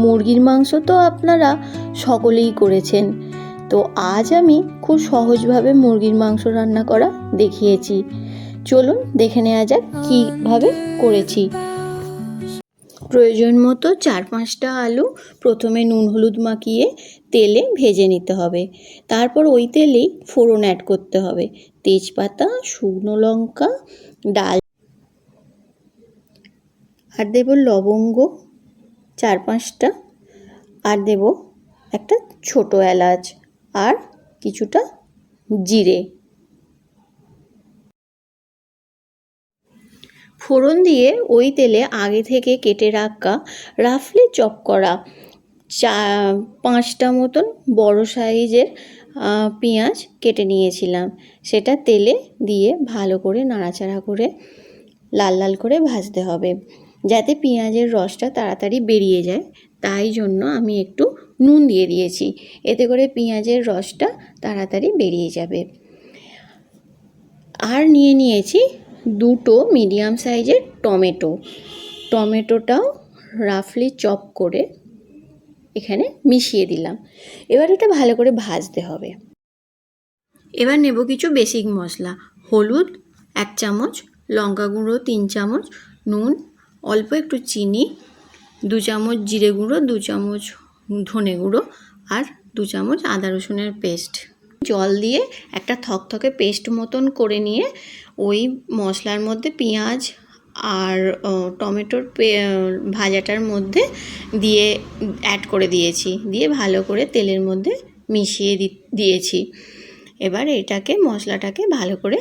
মুরগির মাংস তো আপনারা সকলেই করেছেন, তো আজ আমি খুব সহজভাবে মুরগির মাংস রান্না করা দেখিয়েছি। চলুন দেখে নেওয়া যাক কীভাবে করেছি। প্রয়োজন মতো 4-5টা আলু প্রথমে নুন হলুদ মাখিয়ে তেলে ভেজে নিতে হবে। তারপর ওই তেলেই ফোড়ন অ্যাড করতে হবে, তেজপাতা, শুকনো লঙ্কা, ডাল, আর দেব লবঙ্গ 4-5টা, আর দেব একটা ছোট এলাচ আর কিছুটা জিরে। ফোড়ন দিয়ে ওই তেলে আগে থেকে কেটে রাখা রাফলি চপ করা 5টা মতন বড় সাইজের পেঁয়াজ কেটে নিয়েছিলাম, সেটা তেলে দিয়ে ভালো করে নাড়াচাড়া করে লাল লাল করে ভাজতে হবে, যাতে পেঁয়াজের রসটা তাড়াতাড়ি বেরিয়ে যায়। তাই জন্য আমি একটু নুন দিয়ে দিয়েছি, এতে করে পেঁয়াজের রসটা তাড়াতাড়ি বেরিয়ে যাবে। আর নিয়েছি 2টো মিডিয়াম সাইজের টমেটোটাও রাফলি চপ করে এখানে মিশিয়ে দিলাম। এবার এটা ভালো করে ভাজতে হবে। এবার নেব কিছু বেসিক মশলা, হলুদ 1 চামচ, লঙ্কা গুঁড়ো 3 চামচ, নুন, অল্প একটু চিনি, 2 চামচ জিরে গুঁড়ো, 2 চামচ ধনে গুঁড়ো, আর 2 চামচ আদা রসুনের পেস্ট। জল দিয়ে একটা থকথকে পেস্ট মতন করে নিয়ে ওই মশলার মধ্যে পেঁয়াজ আর টমেটোর ভাজাটার মধ্যে দিয়ে অ্যাড করে দিয়েছি, দিয়ে ভালো করে তেলের মধ্যে মিশিয়ে দিয়েছি। এবার মশলাটাকে ভালো করে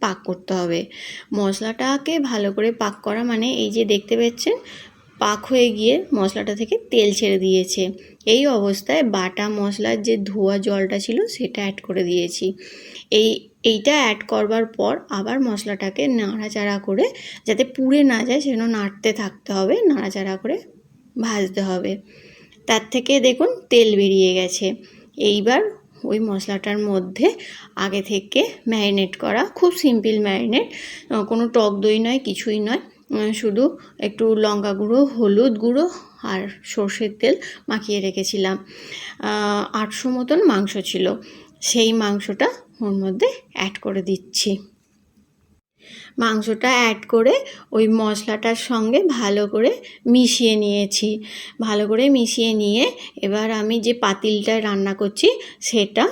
পাক করতে হবে। মশলাটাকে ভালো করে পাক করা মানে এই যে দেখতে পাচ্ছেন পাক হয়ে গিয়ে মশলাটা থেকে তেল ছেড়ে দিয়েছে। এই অবস্থায় বাটা মশলার যে ধোয়া জলটা ছিল সেটা অ্যাড করে দিয়েছি। এইটা অ্যাড করবার পর আবার মশলাটাকে নাড়াচাড়া করে, যাতে পুড়ে না যায় সেজন্য নাড়তে থাকতে হবে, নাড়াচাড়া করে ভাজতে হবে। তার থেকে দেখুন তেল বেরিয়ে গেছে। এইবার ওই মশলাটার মধ্যে আগে থেকে ম্যারিনেট করা, খুব সিম্পল ম্যারিনেট, কোনো টক দই নয়, কিছুই নয়, শুধু একটু লঙ্কা গুঁড়ো, হলুদ গুঁড়ো আর সর্ষের তেল মাখিয়ে রেখেছিলাম। 800 মতন মাংস ছিল, সেই মাংসটা ওর মধ্যে অ্যাড করে দিচ্ছি। মাংসটা অ্যাড করে ওই মশলাটার সঙ্গে ভালো করে মিশিয়ে নিয়েছি। ভালো করে মিশিয়ে নিয়ে এবার আমি যে পাতিলটায় রান্না করছি সেটা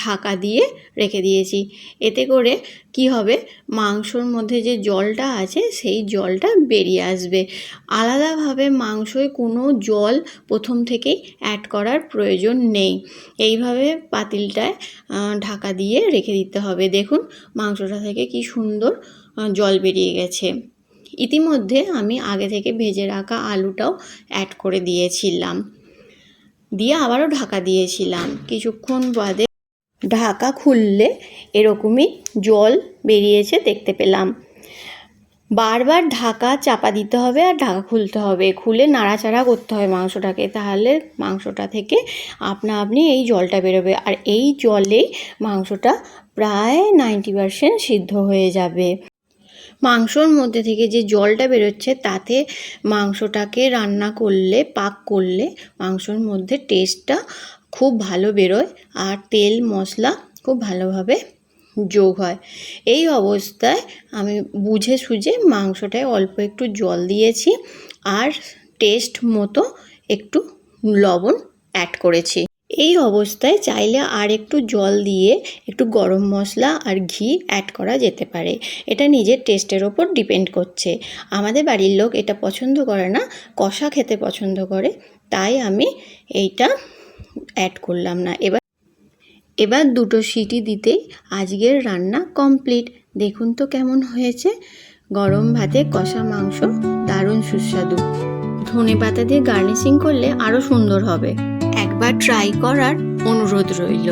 ঢাকা দিয়ে রেখে দিয়েছি। এতে করে কি হবে, মাংসর মধ্যে যে জলটা আছে সেই জলটা বেরিয়ে আসবে। আলাদাভাবে মাংসয় কোনো জল প্রথম থেকেই অ্যাড করার প্রয়োজন নেই। এইভাবে পাতিলটায় ঢাকা দিয়ে রেখে দিতে হবে। দেখুন মাংসটা থেকে কি সুন্দর জল বেরিয়ে গেছে। ইতিমধ্যে আমি আগে থেকে ভেজে রাখা আলুটাও অ্যাড করে দিয়েছিলাম, দিয়ে আবারও ঢাকা দিয়েছিলাম। কিছুক্ষণ বাদে ঢাকা খুললে এরকমই জল বেরিয়েছে দেখতে পেলাম। বারবার ঢাকা চাপা দিতে হবে আর ঢাকা খুলতে হবে, খুলে নাড়াচাড়া করতে হবে মাংসটাকে, তাহলে মাংসটা থেকে আপনা আপনি এই জলটা বেরোবে। আর এই জলেই মাংসটা প্রায় 90% সিদ্ধ হয়ে যাবে। মাংসর মধ্যে থেকে যে জলটা বেরোচ্ছে তাতে মাংসটাকে রান্না করলে, পাক করলে মাংসর মধ্যে টেস্টটা খুব ভালো বেরোয় আর তেল মশলা খুব ভালোভাবে যোগ হয়। এই অবস্থায় আমি বুঝে সুঝে মাংসটায় অল্প একটু জল দিয়েছি আর টেস্ট মতো একটু লবণ অ্যাড করেছি। এই অবস্থায় চাইলে আর একটু জল দিয়ে একটু গরম মশলা আর ঘি অ্যাড করা যেতে পারে, এটা নিজের টেস্টের ওপর ডিপেন্ড করছে। আমাদের বাড়ির লোক এটা পছন্দ করে না, কষা খেতে পছন্দ করে, তাই আমি এইটা অ্যাড করলাম না। এবার 2টো সিটি দিতেই আজকের রান্না কমপ্লিট। দেখুন তো কেমন হয়েছে। গরম ভাতে কষা মাংস দারুণ সুস্বাদু। ধনেপাতা দিয়ে গার্নিশিং করলে আরও সুন্দর হবে। একবার ট্রাই করার অনুরোধ রইল।